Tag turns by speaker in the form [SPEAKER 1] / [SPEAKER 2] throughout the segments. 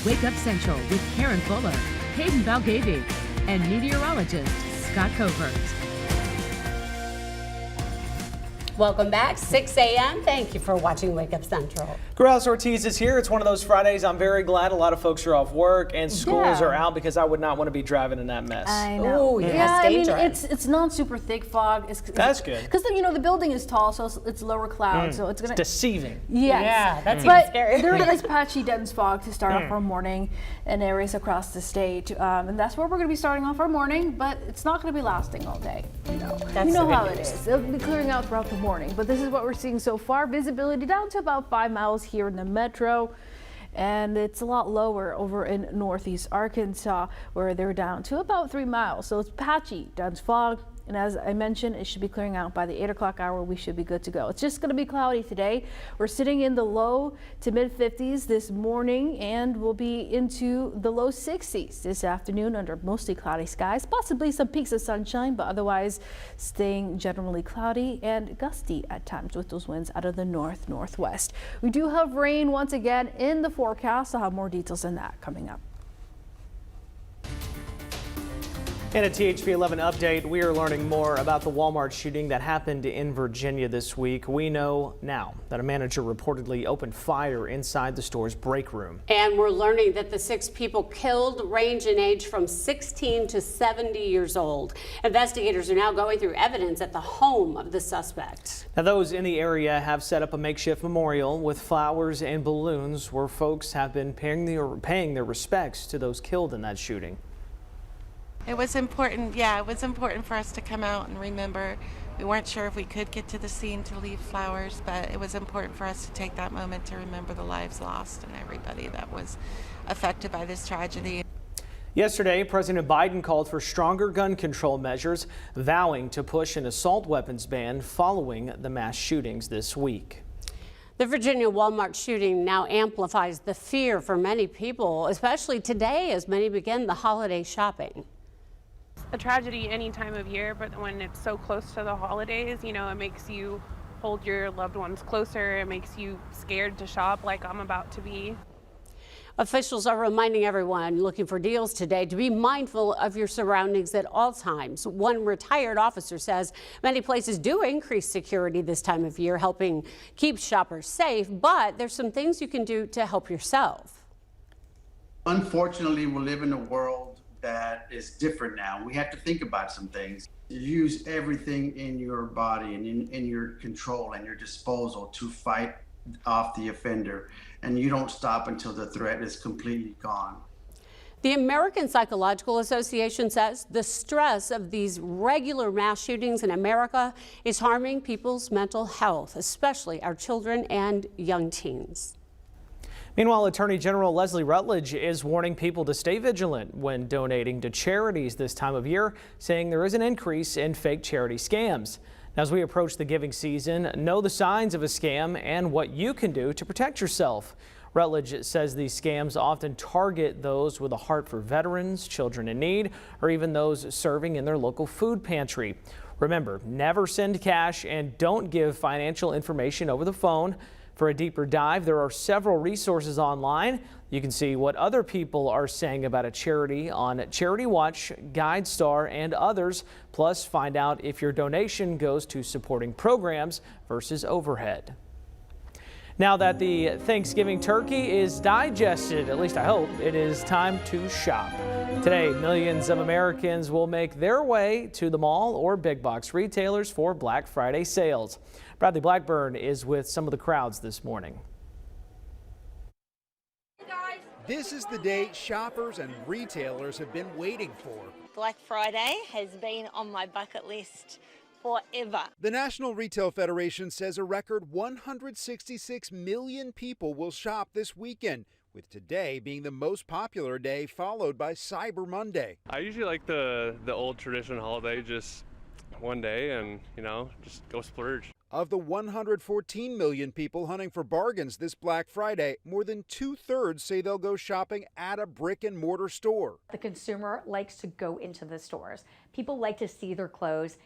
[SPEAKER 1] Wake Up Central with Karen Fuller, Hayden Balgavy, and meteorologist Scott Covert.
[SPEAKER 2] Welcome back, 6 a.m. Thank you for watching Wake Up Central.
[SPEAKER 3] Grouse Ortiz is here. It's one of those Fridays. I'm very glad a lot of folks are off work and schools are out because I would not want to be driving in that mess.
[SPEAKER 4] I know.
[SPEAKER 2] Ooh,
[SPEAKER 4] Yeah, I mean,
[SPEAKER 2] dangerous.
[SPEAKER 4] it's not super thick fog.
[SPEAKER 3] That's good.
[SPEAKER 4] Because the building is tall, so it's lower cloud, so it's gonna.
[SPEAKER 3] Deceiving.
[SPEAKER 4] Yes.
[SPEAKER 2] Yeah, that's
[SPEAKER 4] But
[SPEAKER 2] scary.
[SPEAKER 4] there is patchy dense fog to start off our morning in areas across the state, and that's where we're going to be starting off our morning. But it's not going to be lasting all day. You know how it is. It'll be clearing out throughout the morning. But this is what we're seeing so far. Visibility down to about 5 miles here in the metro. And it's a lot lower over in northeast Arkansas, where they're down to about 3 miles. So it's patchy, dense fog. And as I mentioned, it should be clearing out by the 8 o'clock hour. We should be good to go. It's just going to be cloudy today. We're sitting in the low to mid 50s this morning, and we'll be into the low 60s this afternoon under mostly cloudy skies, possibly some peaks of sunshine, but otherwise staying generally cloudy and gusty at times with those winds out of the northwest. We do have rain once again in the forecast. I'll have more details on that coming up.
[SPEAKER 3] In a THP 11 update, we are learning more about the Walmart shooting that happened in Virginia this week. We know now that a manager reportedly opened fire inside the store's break room.
[SPEAKER 2] And we're learning that the 6 people killed range in age from 16 to 70 years old. Investigators are now going through evidence at the home of the suspect.
[SPEAKER 3] Now, those in the area have set up a makeshift memorial with flowers and balloons where folks have been paying their respects to those killed in that shooting.
[SPEAKER 5] It was important, it was important for us to come out and remember. We weren't sure if we could get to the scene to leave flowers, but it was important for us to take that moment to remember the lives lost and everybody that was affected by this tragedy.
[SPEAKER 3] Yesterday, President Biden called for stronger gun control measures, vowing to push an assault weapons ban following the mass shootings this week.
[SPEAKER 2] The Virginia Walmart shooting now amplifies the fear for many people, especially today as many begin the holiday shopping.
[SPEAKER 6] A tragedy any time of year, but when it's so close to the holidays, it makes you hold your loved ones closer. It makes you scared to shop like I'm about to be.
[SPEAKER 2] Officials are reminding everyone looking for deals today to be mindful of your surroundings at all times. One retired officer says many places do increase security this time of year, helping keep shoppers safe, but there's some things you can do to help yourself.
[SPEAKER 7] Unfortunately, we live in a world that is different now. We have to think about some things. Use everything in your body and in your control and your disposal to fight off the offender. And you don't stop until the threat is completely gone.
[SPEAKER 2] The American Psychological Association says the stress of these regular mass shootings in America is harming people's mental health, especially our children and young teens.
[SPEAKER 3] Meanwhile, Attorney General Leslie Rutledge is warning people to stay vigilant when donating to charities this time of year, saying there is an increase in fake charity scams. Now, as we approach the giving season, know the signs of a scam and what you can do to protect yourself. Rutledge says these scams often target those with a heart for veterans, children in need, or even those serving in their local food pantry. Remember, never send cash and don't give financial information over the phone. For a deeper dive, there are several resources online. You can see what other people are saying about a charity on Charity Watch, GuideStar, and others. Plus, find out if your donation goes to supporting programs versus overhead. Now that the Thanksgiving turkey is digested, at least I hope, it is time to shop. Today, millions of Americans will make their way to the mall or big box retailers for Black Friday sales. Bradley Blackburn is with some of the crowds this morning.
[SPEAKER 8] This is the day shoppers and retailers have been waiting for.
[SPEAKER 9] Black Friday has been on my bucket list forever.
[SPEAKER 8] The National Retail Federation says a record 166 million people will shop this weekend, with today being the most popular day, followed by Cyber Monday.
[SPEAKER 10] I usually like the old traditional holiday, just one day and, just go splurge.
[SPEAKER 8] Of the 114 million people hunting for bargains this Black Friday, more than 2/3 say they'll go shopping at a brick and mortar store.
[SPEAKER 11] The consumer likes to go into the stores. People like to see their clothes,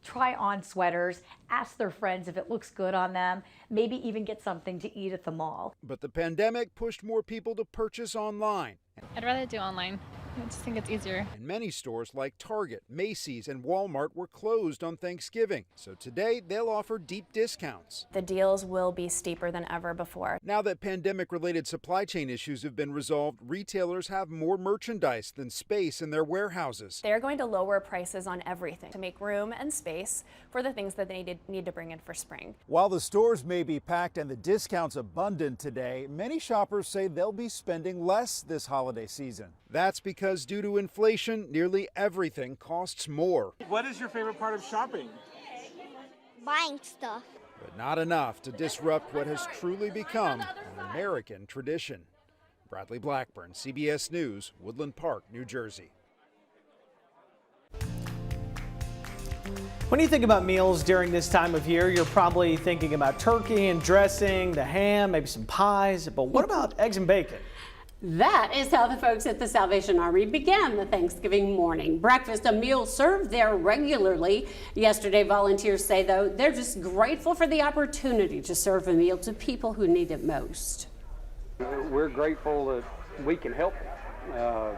[SPEAKER 11] try on sweaters, ask their friends if it looks good on them, maybe even get something to eat at the mall.
[SPEAKER 8] But the pandemic pushed more people to purchase online.
[SPEAKER 12] I'd rather do online. I just think it's easier.
[SPEAKER 8] And many stores like Target, Macy's, and Walmart were closed on Thanksgiving. So today they'll offer deep discounts.
[SPEAKER 13] The deals will be steeper than ever before.
[SPEAKER 8] Now that pandemic-related supply chain issues have been resolved, retailers have more merchandise than space in their warehouses.
[SPEAKER 13] They're going to lower prices on everything to make room and space for the things that they need to bring in for spring.
[SPEAKER 14] While the stores may be packed and the discounts abundant today, many shoppers say they'll be spending less this holiday season.
[SPEAKER 8] That's because due to inflation, nearly everything costs more.
[SPEAKER 15] What is your favorite part of shopping?
[SPEAKER 16] Buying stuff.
[SPEAKER 8] But not enough to disrupt what has truly become an American tradition. Bradley Blackburn, CBS News, Woodland Park, New Jersey.
[SPEAKER 3] When you think about meals during this time of year, you're probably thinking about turkey and dressing, the ham, maybe some pies, but what about eggs and bacon?
[SPEAKER 2] That is how the folks at the Salvation Army began the Thanksgiving morning. Breakfast, a meal served there regularly. Yesterday, volunteers say, though, they're just grateful for the opportunity to serve a meal to people who need it most.
[SPEAKER 17] We're grateful that we can help them.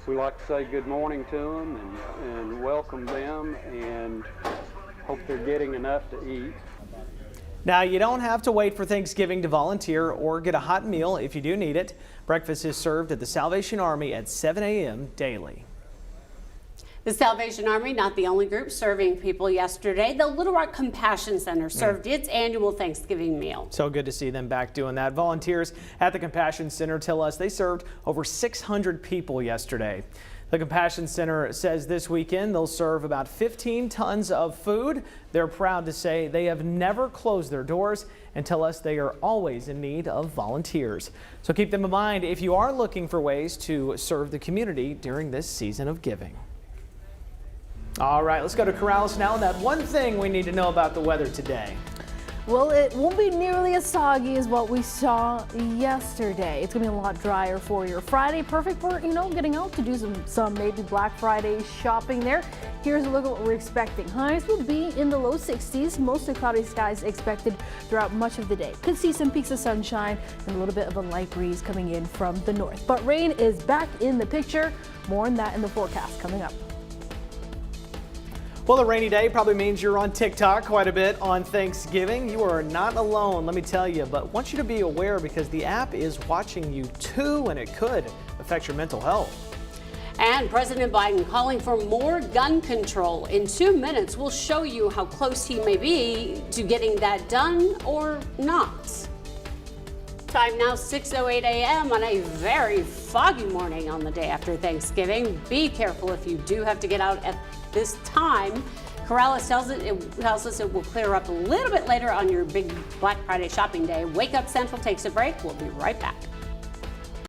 [SPEAKER 17] We like to say good morning to them and welcome them and hope they're getting enough to eat.
[SPEAKER 3] Now, you don't have to wait for Thanksgiving to volunteer or get a hot meal if you do need it. Breakfast is served at the Salvation Army at 7 a.m. daily.
[SPEAKER 2] The Salvation Army, not the only group serving people yesterday. The Little Rock Compassion Center served its annual Thanksgiving meal.
[SPEAKER 3] So good to see them back doing that. Volunteers at the Compassion Center tell us they served over 600 people yesterday. The Compassion Center says this weekend they'll serve about 15 tons of food. They're proud to say they have never closed their doors and tell us they are always in need of volunteers. So keep them in mind if you are looking for ways to serve the community during this season of giving. All right, let's go to Corrales now. That one thing we need to know about the weather today.
[SPEAKER 4] Well, it won't be nearly as soggy as what we saw yesterday. It's going to be a lot drier for your Friday. Perfect for, getting out to do some maybe Black Friday shopping there. Here's a look at what we're expecting. Highs will be in the low 60s. Mostly cloudy skies expected throughout much of the day. Could see some peaks of sunshine and a little bit of a light breeze coming in from the north. But rain is back in the picture. More on that in the forecast coming up.
[SPEAKER 3] Well, a rainy day probably means you're on TikTok quite a bit on Thanksgiving. You are not alone, let me tell you, but want you to be aware because the app is watching you too, and it could affect your mental health.
[SPEAKER 2] And President Biden calling for more gun control. In 2 minutes, we'll show you how close he may be to getting that done or not. Time now 6:08 a.m. on a very foggy morning on the day after Thanksgiving. Be careful if you do have to get out at this time. Corrales tells us it will clear up a little bit later on your big Black Friday shopping day. Wake Up Central takes a break. We'll be right back.